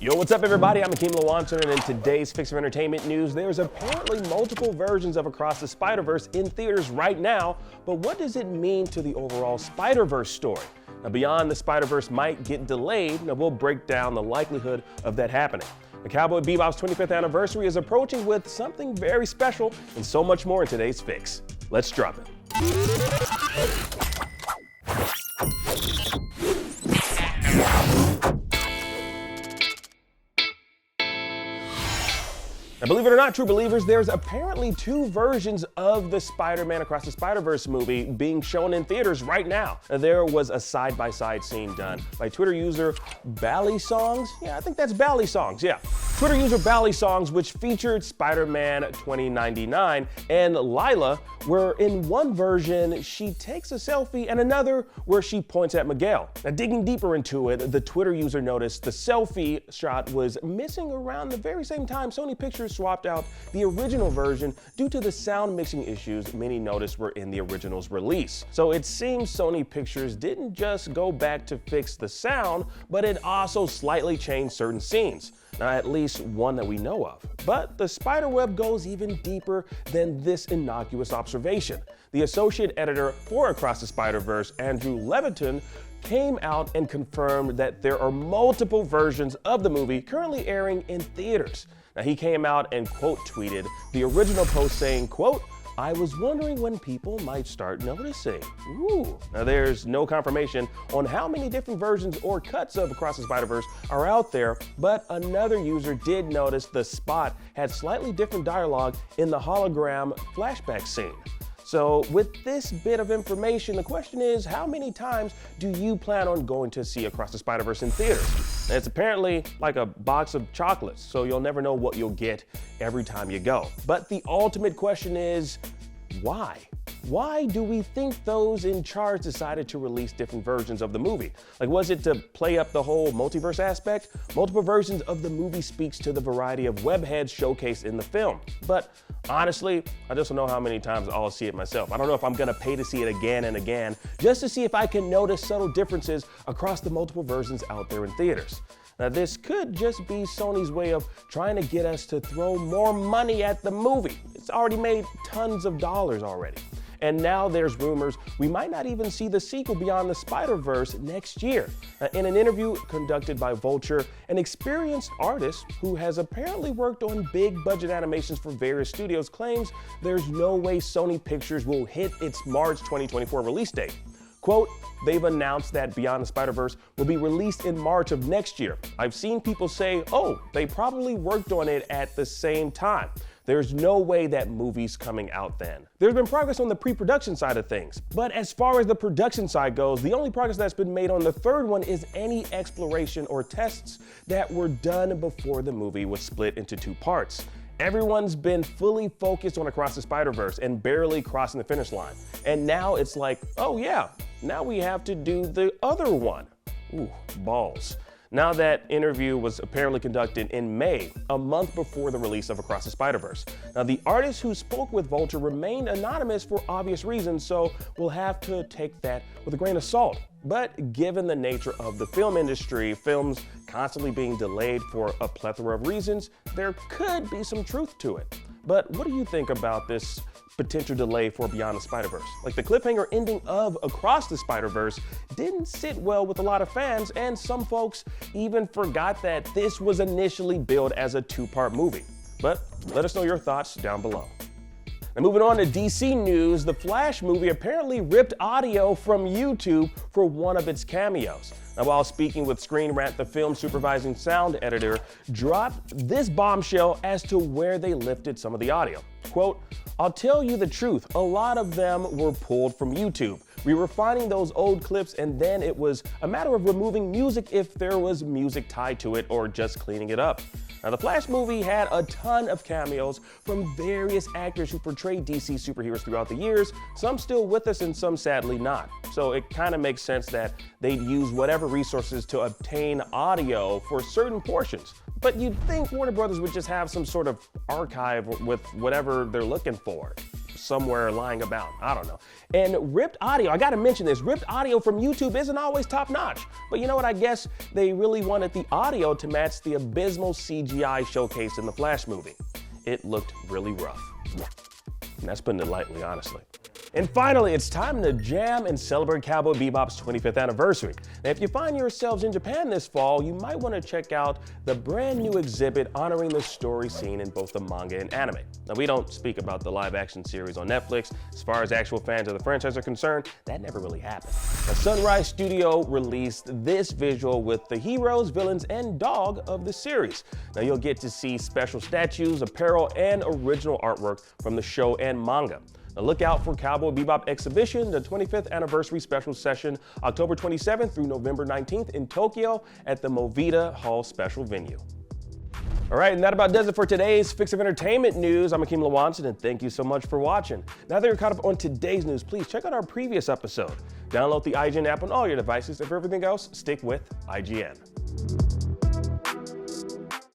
Yo, what's up everybody? I'm Akeem Lawanson, and in today's Fix of Entertainment news, there's apparently multiple versions of Across the Spider-Verse in theaters right now, but what does it mean to the overall Spider-Verse story? Now, Beyond the Spider-Verse might get delayed, and we'll break down the likelihood of that happening. The Cowboy Bebop's 25th anniversary is approaching with something very special and so much more in today's Fix. Let's drop it. Now, believe it or not, true believers, there's apparently two versions of the Spider-Man Across the Spider-Verse movie being shown in theaters right now. There was a side-by-side scene done by Twitter user Bally Songs. Yeah, I think that's Bally Songs, yeah. Twitter user Bally Songs, which featured Spider-Man 2099 and Lila, where in one version she takes a selfie and another where she points at Miguel. Now, digging deeper into it, the Twitter user noticed the selfie shot was missing around the very same time Sony Pictures swapped out the original version due to the sound mixing issues many noticed were in the original's release. So it seems Sony Pictures didn't just go back to fix the sound, but it also slightly changed certain scenes. Now, at least one that we know of. But the spiderweb goes even deeper than this innocuous observation. The associate editor for Across the Spider-Verse, Andrew Leviton, came out and confirmed that there are multiple versions of the movie currently airing in theaters. Now, he came out and quote tweeted the original post saying, quote, "I was wondering when people might start noticing." Ooh. Now, there's no confirmation on how many different versions or cuts of Across the Spider-Verse are out there, but another user did notice the spot had slightly different dialogue in the hologram flashback scene. So with this bit of information, the question is, how many times do you plan on going to see Across the Spider-Verse in theaters? And it's apparently like a box of chocolates, so you'll never know what you'll get every time you go. But the ultimate question is, why? Why do we think those in charge decided to release different versions of the movie? Like, was it to play up the whole multiverse aspect? Multiple versions of the movie speaks to the variety of webheads showcased in the film. But honestly, I just don't know how many times I'll see it myself. I don't know if I'm gonna pay to see it again and again, just to see if I can notice subtle differences across the multiple versions out there in theaters. Now, this could just be Sony's way of trying to get us to throw more money at the movie. It's already made tons of dollars already. And now there's rumors we might not even see the sequel Beyond the Spider-Verse next year. In an interview conducted by Vulture, an experienced artist who has apparently worked on big budget animations for various studios claims there's no way Sony Pictures will hit its March 2024 release date. Quote, "They've announced that Beyond the Spider-Verse will be released in March of next year. I've seen people say, oh, they probably worked on it at the same time. There's no way that movie's coming out then." There's been progress on the pre-production side of things, but as far as the production side goes, the only progress that's been made on the third one is any exploration or tests that were done before the movie was split into two parts. Everyone's been fully focused on Across the Spider-Verse and barely crossing the finish line. And now it's like, oh yeah, now we have to do the other one. Ooh, balls. Now, that interview was apparently conducted in May, a month before the release of Across the Spider-Verse. Now, the artist who spoke with Vulture remained anonymous for obvious reasons, so we'll have to take that with a grain of salt. But given the nature of the film industry, films constantly being delayed for a plethora of reasons, there could be some truth to it. But what do you think about this potential delay for Beyond the Spider-Verse? Like, the cliffhanger ending of Across the Spider-Verse didn't sit well with a lot of fans, and some folks even forgot that this was initially billed as a two-part movie. But let us know your thoughts down below. Now, moving on to DC news, the Flash movie apparently ripped audio from YouTube for one of its cameos. Now, while speaking with Screen Rant, the film's supervising sound editor dropped this bombshell as to where they lifted some of the audio. Quote, "I'll tell you the truth, a lot of them were pulled from YouTube. We were finding those old clips, and then it was a matter of removing music if there was music tied to it, or just cleaning it up." Now, the Flash movie had a ton of cameos from various actors who portrayed DC superheroes throughout the years, some still with us and some sadly not. So it kind of makes sense that they'd use whatever resources to obtain audio for certain portions. But you'd think Warner Brothers would just have some sort of archive with whatever they're looking for. somewhere lying about. I don't know. And ripped audio, I gotta mention this, ripped audio from YouTube isn't always top notch. But you know what, I guess they really wanted the audio to match the abysmal CGI showcased in the Flash movie. It looked really rough. And that's putting it lightly, honestly. And finally, it's time to jam and celebrate Cowboy Bebop's 25th anniversary. Now, if you find yourselves in Japan this fall, you might want to check out the brand new exhibit honoring the story seen in both the manga and anime. Now, we don't speak about the live-action series on Netflix. As far as actual fans of the franchise are concerned, that never really happened. Now, Sunrise Studio released this visual with the heroes, villains, and dog of the series. Now, you'll get to see special statues, apparel, and original artwork from the show and manga. Now look out for Cowboy Bebop Exhibition, the 25th anniversary special session, October 27th through November 19th in Tokyo at the Movida Hall special venue. All right, and that about does it for today's Fix of Entertainment news. I'm Akeem Lawanson, and thank you so much for watching. Now that you're caught up on today's news, please check out our previous episode. Download the IGN app on all your devices, and for everything else, stick with IGN.